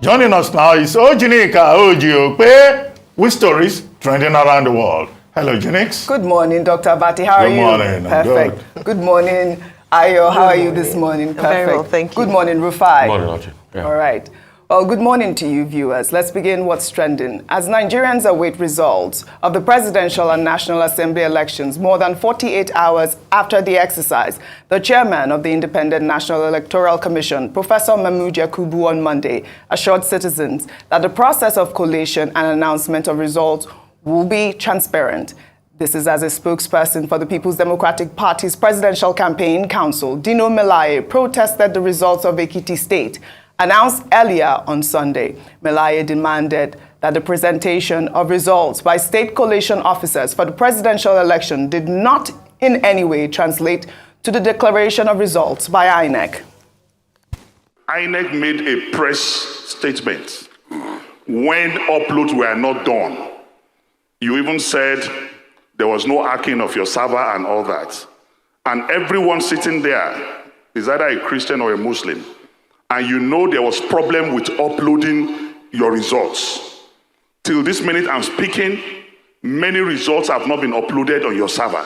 Joining us now is Ojinika Ojiope with stories trending around the world. Hello, Jinix. Good morning, Dr. Abati. How are you? Good morning. Perfect. Good morning, Ayo. How are you this morning? Perfect. Very well, thank you. Good morning, Rufai. Good morning, Archie. Yeah. All right. Well, good morning to you, viewers. Let's begin what's trending. As Nigerians await results of the presidential and National Assembly elections more than 48 hours after the exercise, the chairman of the Independent National Electoral Commission, Professor Mahmood Yakubu, on Monday assured citizens that the process of collation and announcement of results will be transparent. This is as a spokesperson for the People's Democratic Party's Presidential Campaign Council, Dino Meleya, protested the results of Ekiti State, announced earlier on Sunday. Meleya demanded that the presentation of results by state collation officers for the presidential election did not in any way translate to the declaration of results by INEC. INEC made a press statement when uploads were not done. You even said there was no hacking of your server and all that. And everyone sitting there is either a Christian or a Muslim. And you know there was problem with uploading your results. Till this minute I'm speaking, many results have not been uploaded on your server.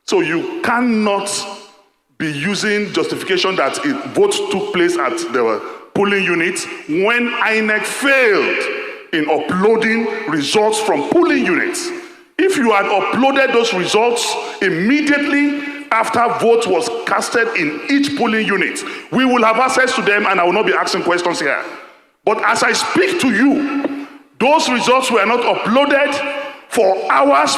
So you cannot be using justification that votes took place at the polling unit when INEC failed in uploading results from polling units. If you had uploaded those results immediately after vote was casted in each polling unit, we will have access to them and I will not be asking questions here. But as I speak to you, those results were not uploaded for hours.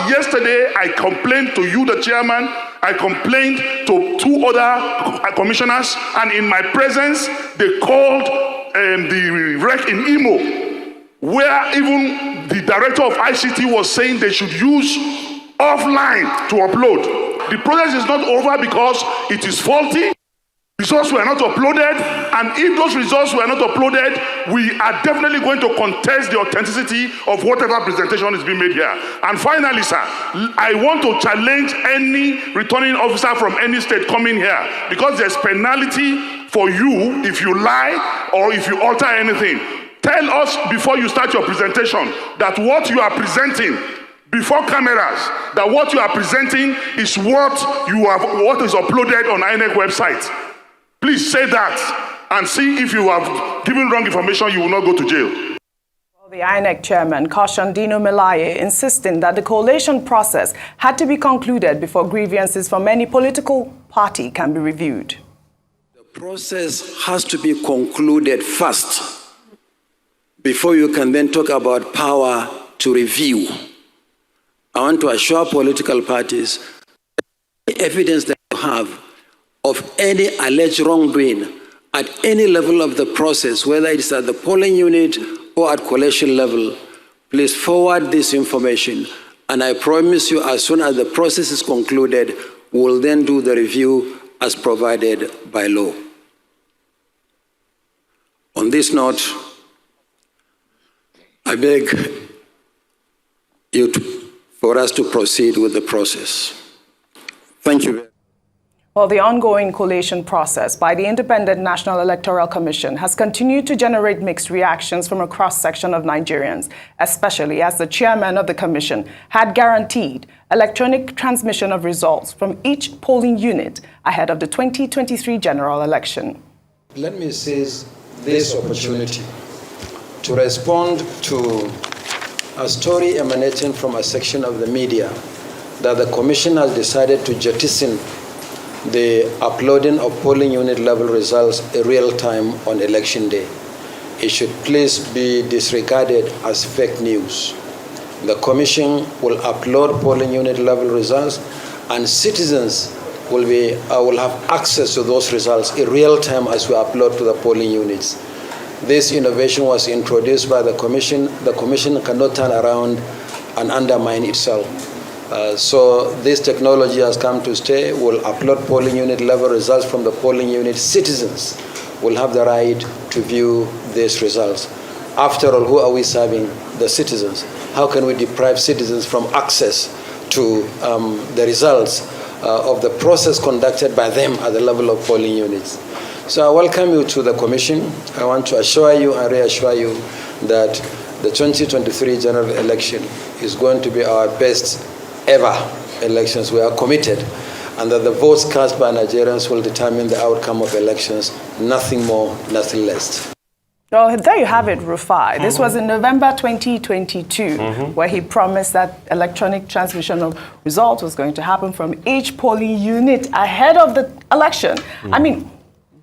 Yesterday, I complained to you, the chairman. I complained to two other commissioners, and in my presence, they called the wreck in Imo, where even the director of ICT was saying they should use offline to upload. The process is not over because it is faulty. Results were not uploaded, and if those results were not uploaded, we are definitely going to contest the authenticity of whatever presentation is being made here. And finally, sir, I want to challenge any returning officer from any state coming here, because there's penalty for you if you lie or if you alter anything. Tell us before you start your presentation that what you are presenting before cameras, that what you are presenting is what is uploaded on INEC website. Please say that and see if you have given wrong information, you will not go to jail. The INEC chairman cautioned Dino Meleya, insisting that the collation process had to be concluded before grievances from any political party can be reviewed. The process has to be concluded first before you can then talk about power to review. I want to assure political parties the evidence that you have of any alleged wrongdoing at any level of the process, whether it's at the polling unit or at collation level, please forward this information. And I promise you, as soon as the process is concluded, we'll then do the review as provided by law. On this note, I beg you for us to proceed with the process. Thank you. Well, the ongoing collation process by the Independent National Electoral Commission has continued to generate mixed reactions from a cross-section of Nigerians, especially as the chairman of the commission had guaranteed electronic transmission of results from each polling unit ahead of the 2023 general election. Let me seize this opportunity to respond to a story emanating from a section of the media that the commission has decided to jettison the uploading of polling unit level results in real time on election day. It should please be disregarded as fake news. The commission will upload polling unit level results, and citizens will have access to those results in real time as we upload to the polling units. This innovation was introduced by the commission. The commission cannot turn around and undermine itself. So this technology has come to stay. We'll upload polling unit level results from the polling unit. Citizens will have the right to view these results. After all, who are we serving? The citizens. How can we deprive citizens from access to the results of the process conducted by them at the level of polling units? So I welcome you to the commission. I want to assure you and reassure you that the 2023 general election is going to be our best ever elections. We are committed, and that the votes cast by Nigerians will determine the outcome of elections, nothing more, nothing less. Well, there you have it, Rufai. This was in November 2022, where he promised that electronic transmission of results was going to happen from each polling unit ahead of the election. I mean,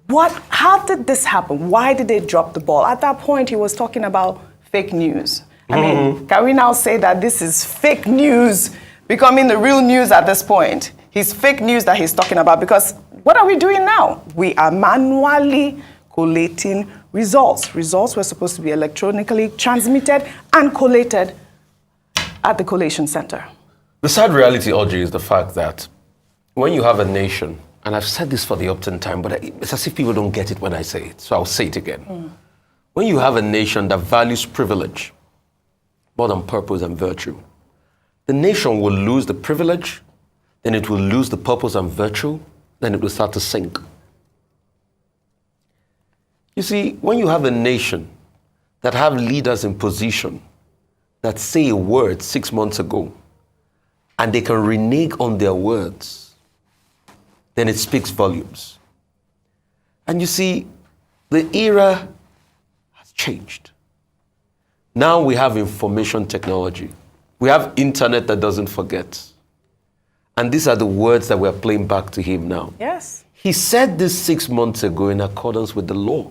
how did this happen? Why did they drop the ball? At that point, he was talking about fake news. I mean, can we now say that this is fake news becoming the real news at this point? It's fake news that he's talking about, because what are we doing now? We are manually collating results. Results were supposed to be electronically transmitted and collated at the collation center. The sad reality, Audrey, is the fact that when you have a nation, and I've said this for the upton time, but it's as if people don't get it when I say it, so I'll say it again. When you have a nation that values privilege more than purpose and virtue, the nation will lose the privilege, then it will lose the purpose and virtue, then it will start to sink. You see, when you have a nation that have leaders in position that say a word 6 months ago and they can renege on their words, then it speaks volumes. And you see, the era has changed. Now we have information technology. We have internet that doesn't forget. And these are the words that we're playing back to him now. Yes. He said this 6 months ago in accordance with the law.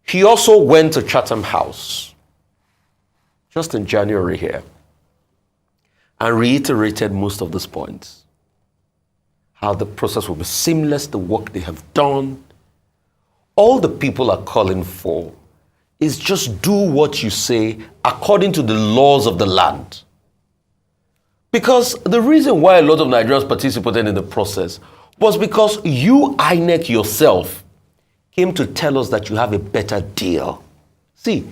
He also went to Chatham House just in January here and reiterated most of these points. How the process will be seamless, the work they have done. All the people are calling for is just do what you say according to the laws of the land. Because the reason why a lot of Nigerians participated in the process was because you, INEC yourself, came to tell us that you have a better deal. See,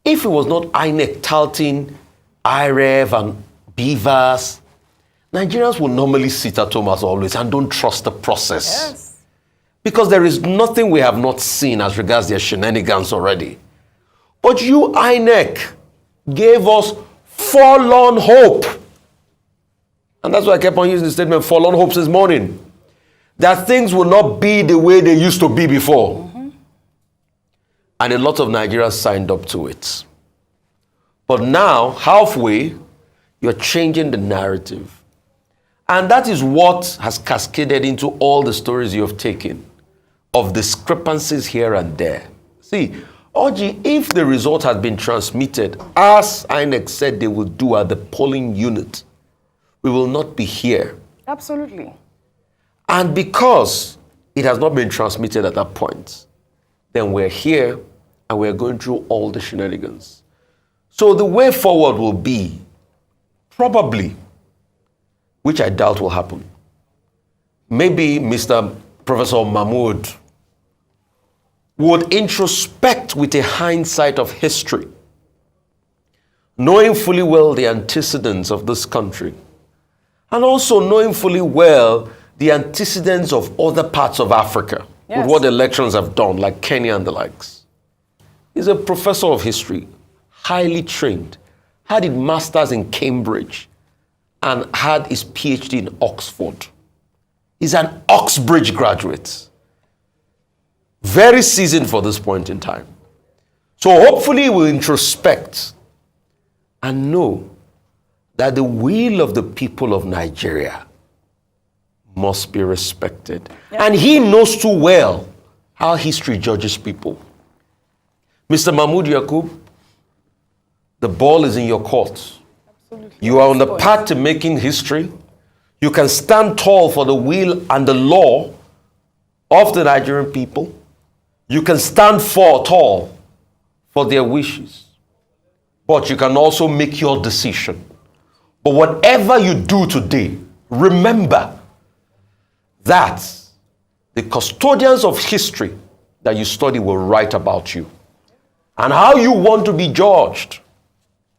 if it was not INEC touting Rive and Beavers, Nigerians will normally sit at home as always and don't trust the process. Yes. Because there is nothing we have not seen as regards their shenanigans already. But you, INEC, gave us forlorn hope. And that's why I kept on using the statement forlorn hope since morning. That things will not be the way they used to be before. And a lot of Nigerians signed up to it. But now, halfway, you're changing the narrative. And that is what has cascaded into all the stories you have taken of discrepancies here and there. See, Oji, if the result had been transmitted, as INEC said they will do at the polling unit, we will not be here. Absolutely. And because it has not been transmitted at that point, then we're here and we're going through all the shenanigans. So the way forward will be, probably, which I doubt will happen, maybe Mr. Professor Mahmood would introspect with a hindsight of history, knowing fully well the antecedents of this country, and also knowing fully well the antecedents of other parts of Africa, yes, with what elections have done, like Kenya and the likes. He's a professor of history, highly trained, had his master's in Cambridge, and had his PhD in Oxford. He's an Oxbridge graduate. Very seasoned for this point in time. So hopefully we'll introspect and know that the will of the people of Nigeria must be respected. Yeah. And he knows too well how history judges people. Mr. Mahmoud Yakub, the ball is in your court. Absolutely. You are on the path to making history. You can stand tall for the will and the law of the Nigerian people. You can stand tall for their wishes. But you can also make your decision. But whatever you do today, remember that the custodians of history that you study will write about you. And how you want to be judged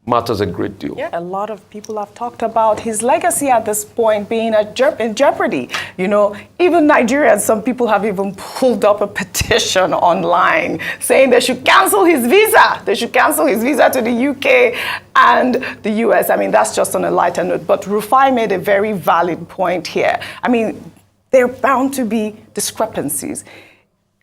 matters a great deal. Yeah, a lot of people have talked about his legacy at this point being in jeopardy. You know, even Nigerians, some people have even pulled up a petition online saying they should cancel his visa. They should cancel his visa to the UK and the US. I mean, that's just on a lighter note. But Rufai made a very valid point here. I mean, there are bound to be discrepancies.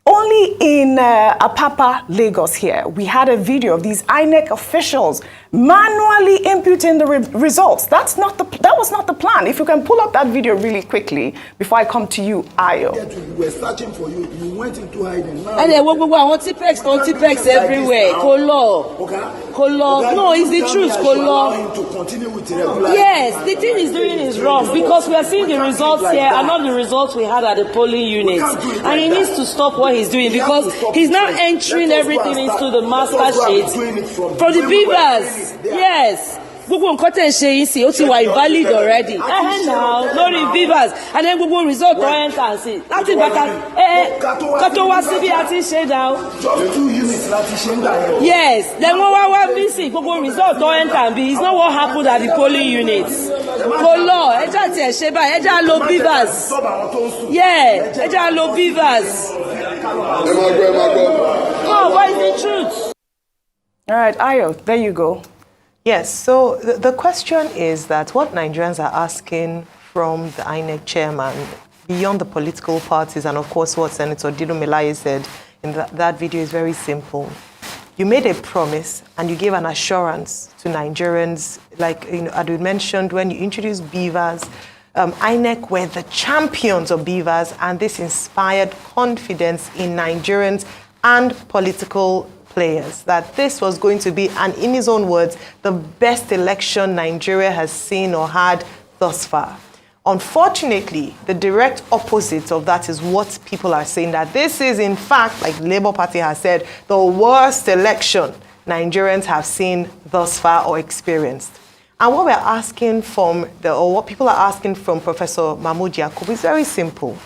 Only in Apapa, Lagos here, we had a video of these INEC officials manually imputing the results. That was not the plan. If you can pull up that video really quickly before I come to you, Ayo. We were searching for you. You went into hiding. Now, and then I want Tipex everywhere. Kolo. No, it's the truth, Kolo. To continue with the regular. Yes, the thing he's doing is wrong because we are seeing the results here and not the results we had at the polling units. And he needs to stop what he's doing because he's now entering everything into the master sheet from the beavers. Yes. Gbogbo nǹkan tẹ̀ ń ṣe yìí sí ó ti wà invalid already. Now lórí beavers and then gbogbo result tó enter sí láti gbàgbà kátó wá síbi àti ṣe now. Just 2 units láti ṣe ń gbà yẹn. Yes, then wọ́n wá missing gbogbo result tó enter bí it's not what happened at the polling units. Kò lọ ẹja tiẹ̀ ṣe báyìí ẹja lo beavers. Yeah, ẹja lo beavers. No, what is the truth? All right, Ayo, there you go. Yes, so the question is that what Nigerians are asking from the INEC chairman, beyond the political parties, and of course what Senator Dino Meleya said in that video is very simple. You made a promise and you gave an assurance to Nigerians, like as we mentioned, when you introduced beavers, INEC were the champions of beavers, and this inspired confidence in Nigerians and political players, that this was going to be, and in his own words, the best election Nigeria has seen or had thus far. Unfortunately, the direct opposite of that is what people are saying, that this is, in fact, like the Labour Party has said, the worst election Nigerians have seen thus far or experienced. And what we're asking from, or what people are asking from Professor Mahmoud Yakub is very simple.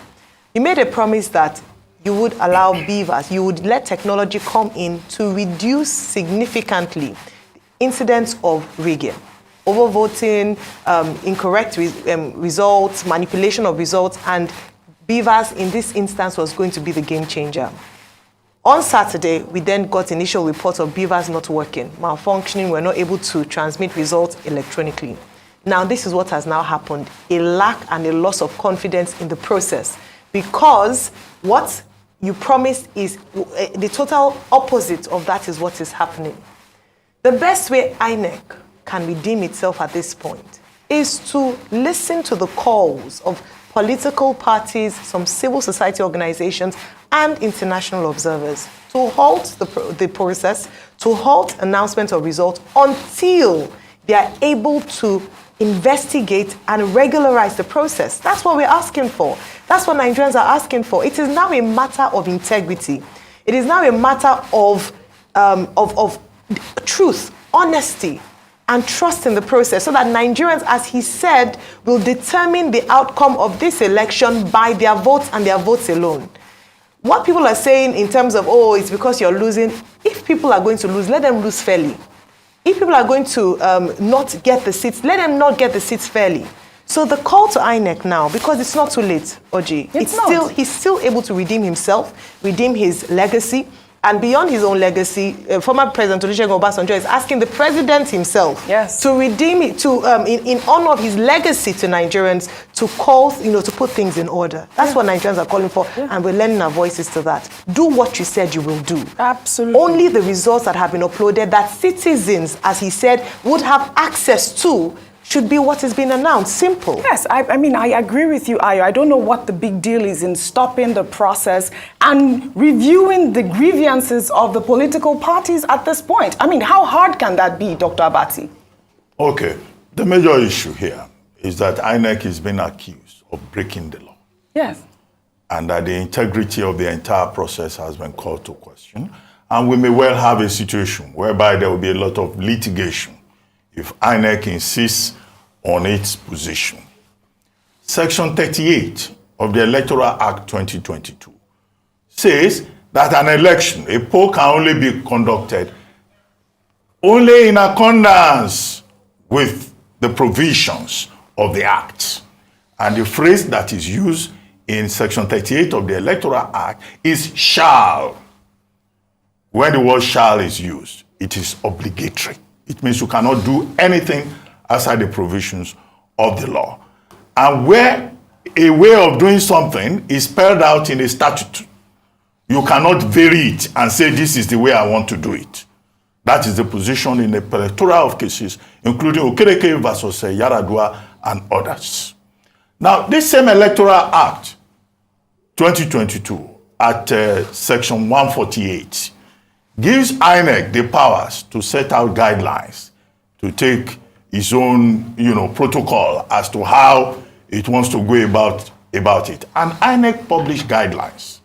You made a promise that you would allow beavers, you would let technology come in to reduce significantly incidents of rigging, overvoting, incorrect results, manipulation of results, and beavers in this instance was going to be the game changer. On Saturday, we then got initial reports of beavers not working, malfunctioning, we're not able to transmit results electronically. Now, this is what has now happened, a lack and a loss of confidence in the process, because what you promised is the total opposite of that is what is happening. The best way INEC can redeem itself at this point is to listen to the calls of political parties, some civil society organizations, and international observers to halt the process, to halt announcement of results until they are able to investigate and regularize the process. That's what we're asking for. That's what Nigerians are asking for. It is now a matter of integrity. It is now a matter of truth, honesty, and trust in the process, so that Nigerians, as he said, will determine the outcome of this election by their votes and their votes alone. What people are saying in terms of, oh, it's because you're losing, if people are going to lose, let them lose fairly. If people are going to not get the seats, let them not get the seats fairly. So the call to INEC now, because it's not too late, Oji, he's still able to redeem himself, redeem his legacy, and beyond his own legacy, former President Olusegun Obasanjo is asking the president himself to redeem it, to in honor of his legacy to Nigerians, to call, to put things in order. That's what Nigerians are calling for, and we're lending our voices to that. Do what you said you will do. Absolutely. Only the results that have been uploaded that citizens, as he said, would have access to should be what has been announced. Simple. Yes, I mean, I agree with you, Ayo. I don't know what the big deal is in stopping the process and reviewing the grievances of the political parties at this point. I mean, how hard can that be, Dr. Abati? Okay, the major issue here is that INEC is being accused of breaking the law. Yes. And that the integrity of the entire process has been called to question. And we may well have a situation whereby there will be a lot of litigation if INEC insists on its position. Section 38 of the Electoral Act 2022 says that an election, a poll, can only be conducted only in accordance with the provisions of the Act. And the phrase that is used in Section 38 of the Electoral Act is shall. When the word shall is used, it is obligatory. It means you cannot do anything outside the provisions of the law. And where a way of doing something is spelled out in a statute, you cannot vary it and say this is the way I want to do it. That is the position in a plethora of cases, including Okereke versus Yaradua and others. Now, this same Electoral Act, 2022, at Section 148, gives INEC the powers to set out guidelines, to take its own, protocol as to how it wants to go about it. And INEC published guidelines.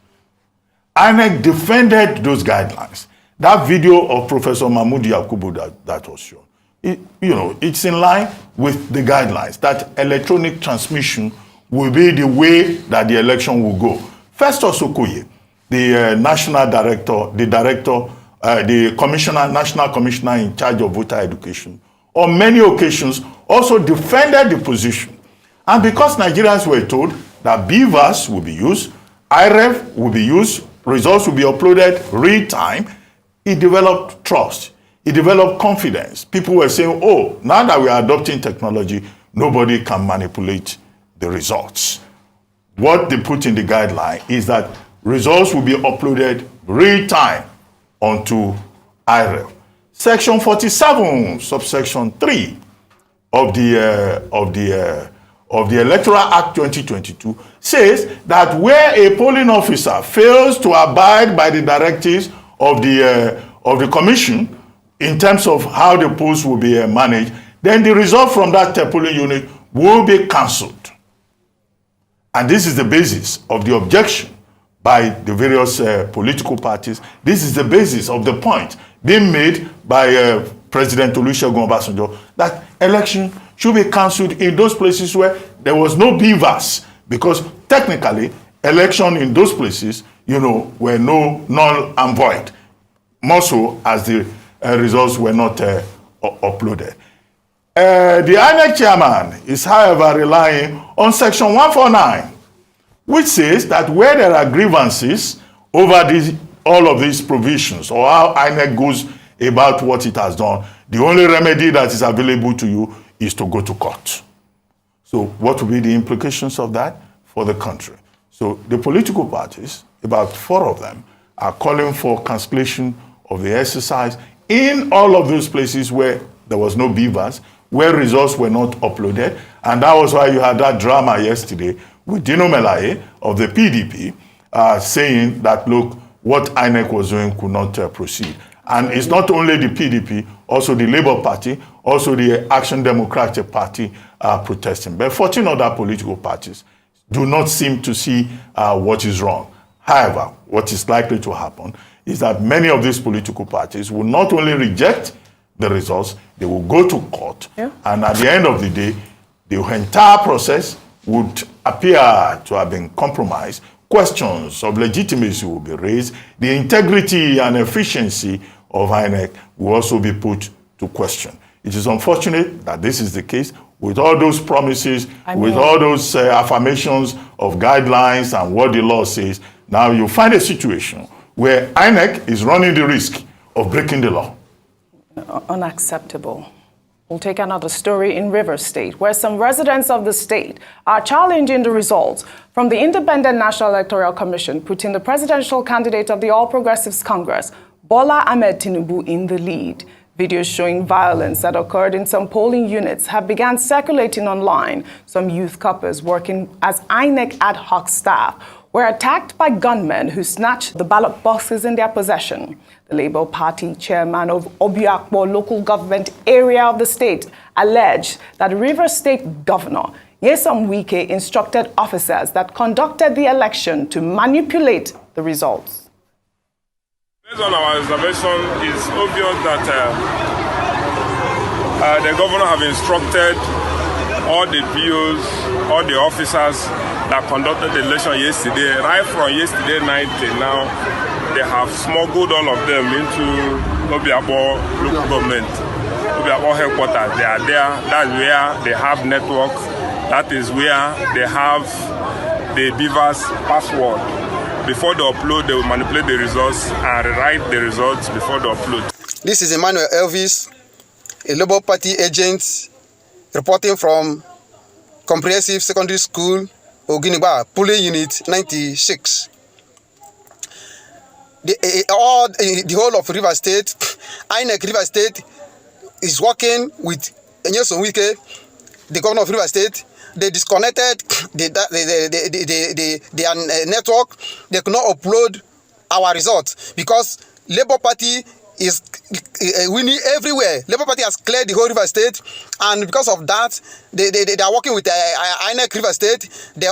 INEC defended those guidelines. That video of Professor Mahmoud Yakubu that was shown, it's in line with the guidelines that electronic transmission will be the way that the election will go. Festus Okoye, the national director, the commissioner, national commissioner in charge of voter education, on many occasions also defended the position. And because Nigerians were told that BVAS will be used, Rive will be used, results will be uploaded real time, it developed trust. It developed confidence. People were saying, oh, now that we are adopting technology, nobody can manipulate the results. What they put in the guideline is that results will be uploaded real time onto Rive. Section 47, subsection 3 of the Electoral Act 2022 says that where a polling officer fails to abide by the directives of the commission in terms of how the polls will be managed, then the result from that polling unit will be cancelled. And this is the basis of the objection by the various political parties. This is the basis of the point being made by President Olusegun Obasanjo that election should be cancelled in those places where there was no BVAS, because technically election in those places, were null and void, more so as the results were not uploaded. The INEC chairman is, however, relying on Section 149, which says that where there are grievances over all of these provisions, or how INEC goes about what it has done, the only remedy that is available to you is to go to court. So what will be the implications of that for the country? So the political parties, about 4 of them, are calling for cancellation of the exercise in all of those places where there was no BVAS, where results were not uploaded. And that was why you had that drama yesterday with Dino Meleya of the PDP saying that, look, what INEC was doing could not proceed. And it's not only the PDP, also the Labour Party, also the Action Democratic Party protesting. But 14 other political parties do not seem to see what is wrong. However, what is likely to happen is that many of these political parties will not only reject the results, they will go to court. Yeah. And at the end of the day, the entire process would appear to have been compromised. Questions of legitimacy will be raised. The integrity and efficiency of INEC will also be put to question. It is unfortunate that this is the case. With all those promises, with all those affirmations of guidelines and what the law says, now you find a situation where INEC is running the risk of breaking the law. Unacceptable. We'll take another story in River State, where some residents of the state are challenging the results from the Independent National Electoral Commission, putting the presidential candidate of the All Progressives Congress, Bola Ahmed Tinubu, in the lead. Videos showing violence that occurred in some polling units have begun circulating online. Some youth coppers working as INEC ad hoc staff were attacked by gunmen who snatched the ballot boxes in their possession. The Labour Party chairman of Obiakpo local government area of the state alleged that River State Governor Nyesom Wike instructed officers that conducted the election to manipulate the results. Based on our observation, it's obvious that the governor have instructed all the POs, all the officers that conducted the election yesterday, right from yesterday night till now, they have smuggled all of them into Obiabo local government, Obiabo headquarters. They are there. That's where they have network. That is where they have the beavers password. Before they upload, they will manipulate the results and rewrite the results before they upload. This is Emmanuel Elvis, a Labour Party agent reporting from Comprehensive Secondary School, Oginiba, Polling Unit 96. The whole of River State, inec River State, is working with Nyesom Wike, the governor of River State. They disconnected their network. They could not upload our results because Labour Party is winning everywhere. Labour Party has cleared the whole River State, and because of that, they are working with inec River State. They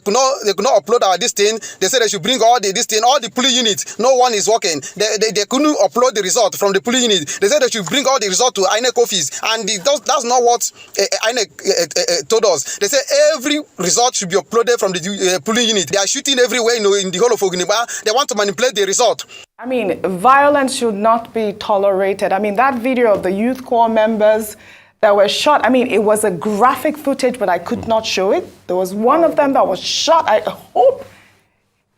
could not upload our this thing. They said they should bring all the polling units. No one is working. They couldn't upload the result from the polling unit. They said they should bring all the result to inec office, and that's not what inec told us. They said every result should be uploaded from the polling unit. They are shooting everywhere, in the whole of Oginiba. They want to manipulate the result. I mean, violence should not be tolerated. I mean, that video of the Youth Corps members that were shot, I mean, it was a graphic footage, but I could not show it. There was one of them that was shot. I hope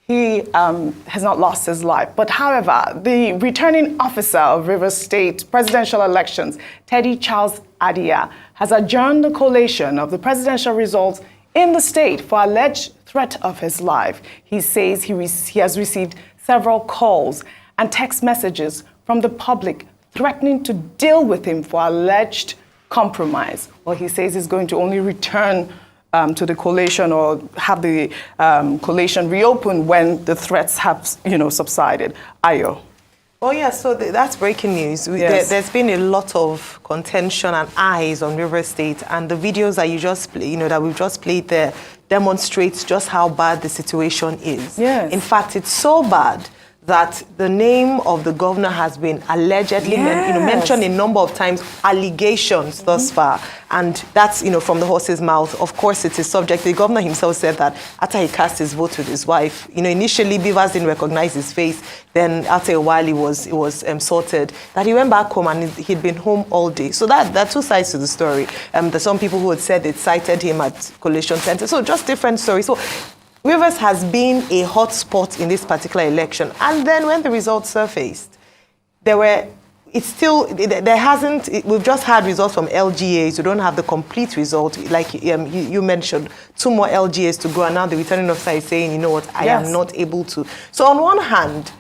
he has not lost his life. But however, the returning officer of Rivers State presidential elections, Teddy Charles Adia, has adjourned the collation of the presidential results in the state for alleged threat of his life. He says he has received several calls and text messages from the public threatening to deal with him for alleged compromise. Well, he says he's going to only return to the collation or have the collation reopened when the threats have, subsided. Ayo. Oh, yeah, so that's breaking news. Yes. There's been a lot of contention and eyes on River State, and the videos that you just play, that we've just played there demonstrates just how bad the situation is. Yes. In fact, it's so bad that the name of the governor has been allegedly mentioned a number of times, allegations thus far. And that's, from the horse's mouth. Of course, it is subject. The governor himself said that after he cast his vote with his wife, initially Beavers didn't recognize his face. Then after a while, it was sorted. That he went back home and he'd been home all day. So there are two sides to the story. There's some people who had said they'd cited him at collation center. So just different stories. So Rivers has been a hot spot in this particular election. And then when the results surfaced, we've just had results from LGAs. We don't have the complete result. Like you mentioned, 2 more LGAs to go, and now the returning officer is saying, you know what, I am not able to. So on one hand,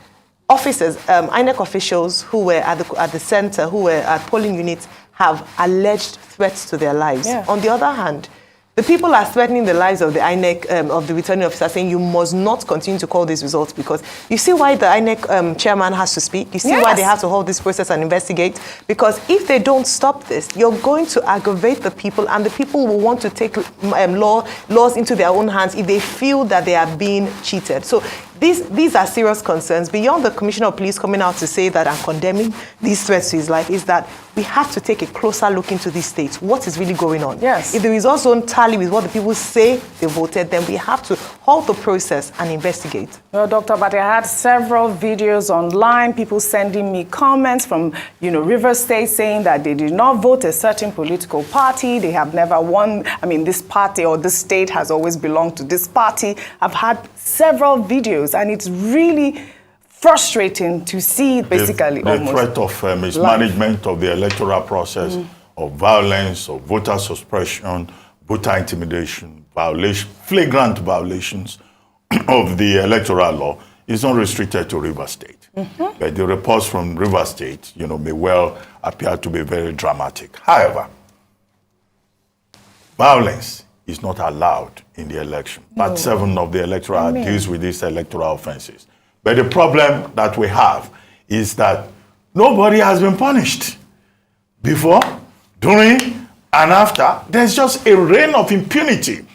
officers, inec officials who were at the center, who were at polling units, have alleged threats to their lives. Yeah. On the other hand, the people are threatening the lives of the INEC, of the returning officer, saying you must not continue to call these results, because you see why the INEC chairman has to speak. You see why they have to hold this process and investigate. Because if they don't stop this, you're going to aggravate the people, and the people will want to take laws into their own hands if they feel that they are being cheated. So these are serious concerns. Beyond the Commissioner of Police coming out to say that and condemning these threats to his life, is that we have to take a closer look into these states. What is really going on? Yes. If the results don't tally with what the people say they voted, then we have to halt the process and investigate. Well, Dr. But I had several videos online, people sending me comments from, River State saying that they did not vote a certain political party. They have never won. I mean, this party or this state has always belonged to this party. I've had several videos, and it's really frustrating to see basically the threat of mismanagement of the electoral process, of violence, of voter suppression, voter intimidation, flagrant violations of the electoral law is not restricted to River State. But the reports from River State, may well appear to be very dramatic. However, violence is not allowed in the election. Part 7 of the electoral Act deals with these electoral offenses. But the problem that we have is that nobody has been punished before, during, and after. There's just a reign of impunity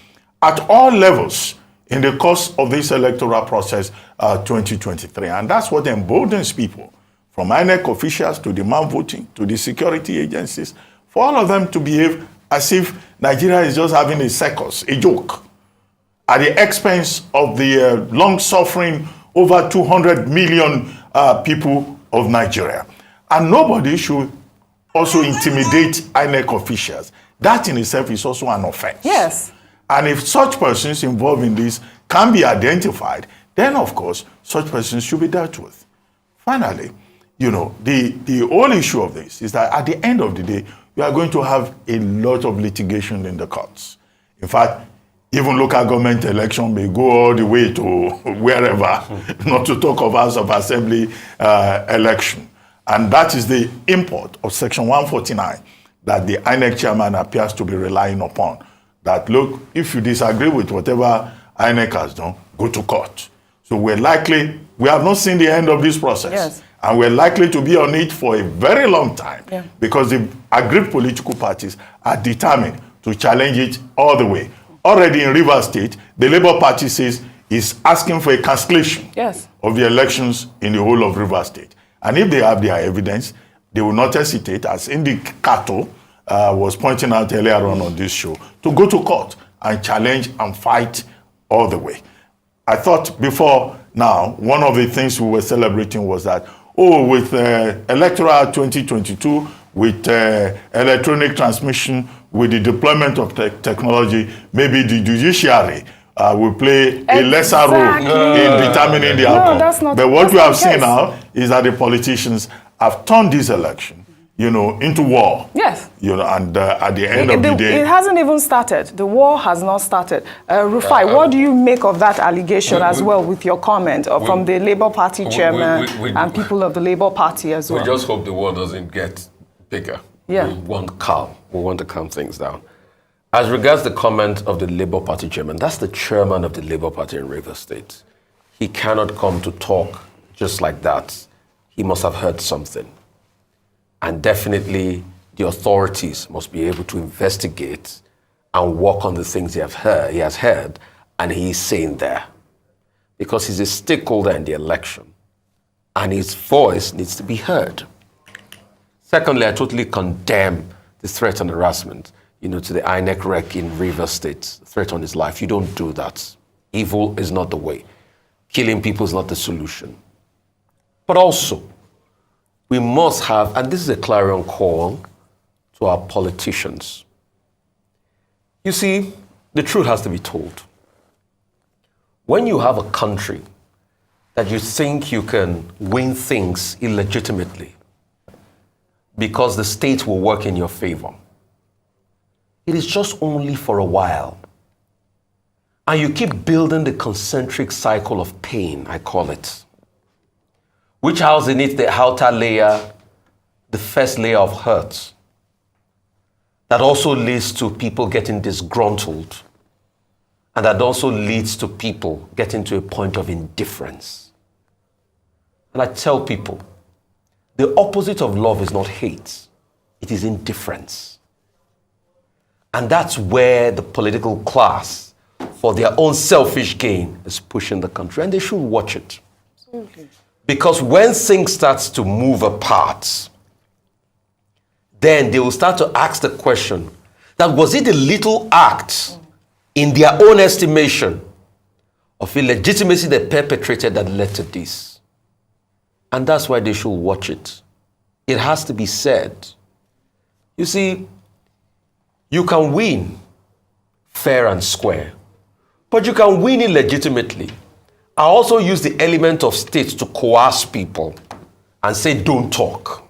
at all levels in the course of this electoral process 2023. And that's what emboldens people, from INEC officials to the man voting, to the security agencies, for all of them to behave as if Nigeria is just having a circus, a joke, at the expense of the long-suffering over 200 million people of Nigeria. And nobody should also intimidate INEC officials. That in itself is also an offense. Yes. And if such persons involved in this can be identified, then of course, such persons should be dealt with. Finally, you know, the whole issue of this is that at the end of the day, we are going to have a lot of litigation in the courts. In fact, even local government election may go all the way to wherever, not to talk of House of Assembly election. And that is the import of Section 149 that the INEC chairman appears to be relying upon. That, look, if you disagree with whatever INEC has done, go to court. So we have not seen the end of this process. Yes. And we're likely to be on it for a very long time because the agreed political parties are determined to challenge it all the way. Already in Rive State, the Labour Party says is asking for a cancellation of the elections in the whole of Rive State. And if they have their evidence, they will not hesitate, as Indy Kato was pointing out earlier on this show, to go to court and challenge and fight all the way. I thought before now, one of the things we were celebrating was that, with electoral 2022, with electronic transmission, with the deployment of technology, maybe the judiciary will play a lesser role in determining the outcome. That's not, but what we have seen now is that the politicians have turned this election, you know, into war. Yes. You know, and at the end of the day, it hasn't even started. The war has not started. Rufai, what do you make of that allegation as well, with your comment from the Labour Party chairman and people of the Labour Party as well? We just hope the war doesn't get bigger. Yeah. We want calm. We want to calm things down. As regards the comment of the Labour Party chairman, that's the chairman of the Labour Party in Rive State. He cannot come to talk just like that. He must have heard something. And definitely the authorities must be able to investigate and work on the things he has heard, and he's saying there. Because he's a stakeholder in the election, and his voice needs to be heard. Secondly, I totally condemn the threat and harassment, you know, to the INEC rec in Rive State, threat on his life. You don't do that. Evil is not the way. Killing people is not the solution. But also, we must have, and this is a clarion call to our politicians. You see, the truth has to be told. When you have a country that you think you can win things illegitimately because the state will work in your favor, it is just only for a while. And you keep building the concentric cycle of pain, I call it, which houses in it the outer layer, the first layer of hurt, that also leads to people getting disgruntled, and that also leads to people getting to a point of indifference. And I tell people, the opposite of love is not hate, it is indifference. And that's where the political class, for their own selfish gain, is pushing the country, and they should watch it. Absolutely. Because when things start to move apart, then they will start to ask the question, that was it a little act in their own estimation of illegitimacy they perpetrated that led to this? And that's why they should watch it. It has to be said. You see, you can win fair and square, but you can win illegitimately. I also use the element of state to coerce people and say, don't talk.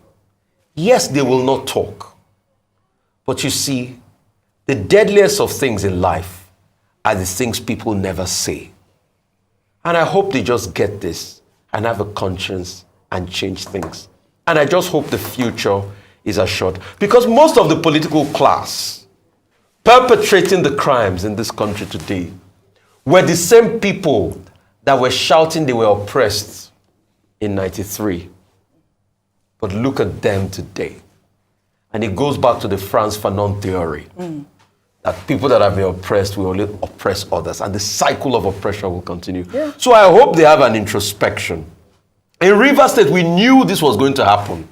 Yes, they will not talk. But you see, the deadliest of things in life are the things people never say. And I hope they just get this and have a conscience and change things. And I just hope the future is assured. Because most of the political class perpetrating the crimes in this country today were the same people that were shouting they were oppressed in '93. But look at them today. And it goes back to the Frantz Fanon theory, that people that have been oppressed will only oppress others, and the cycle of oppression will continue. Yeah. So I hope they have an introspection. In Rive State, we knew this was going to happen.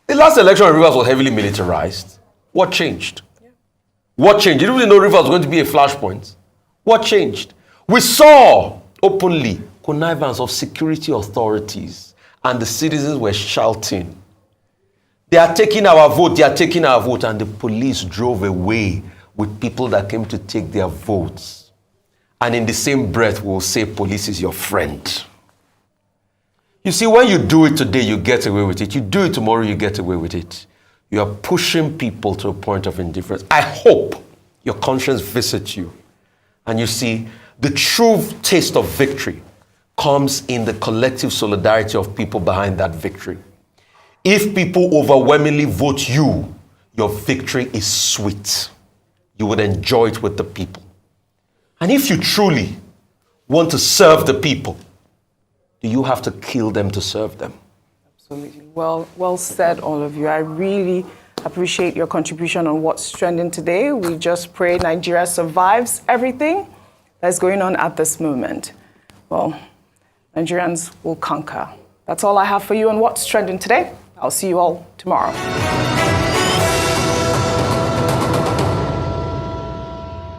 The last election in Rivers was heavily militarized. What changed? Yeah. What changed? You didn't know Rivers was going to be a flashpoint. What changed? We saw openly connivance of security authorities and the citizens were shouting, "They are taking our vote, they are taking our vote," and the police drove away with people that came to take their votes. And in the same breath, we'll say police is your friend. You see, when you do it today, you get away with it. You do it tomorrow, you get away with it. You are pushing people to a point of indifference. I hope your conscience visits you and you see the true taste of victory comes in the collective solidarity of people behind that victory. If people overwhelmingly vote you, your victory is sweet. You would enjoy it with the people. And if you truly want to serve the people, do you have to kill them to serve them? Absolutely. Well said, all of you. I really appreciate your contribution on what's trending today. We just pray Nigeria survives everything that's going on at this moment. Well, Nigerians will conquer. That's all I have for you on what's trending today. I'll see you all tomorrow.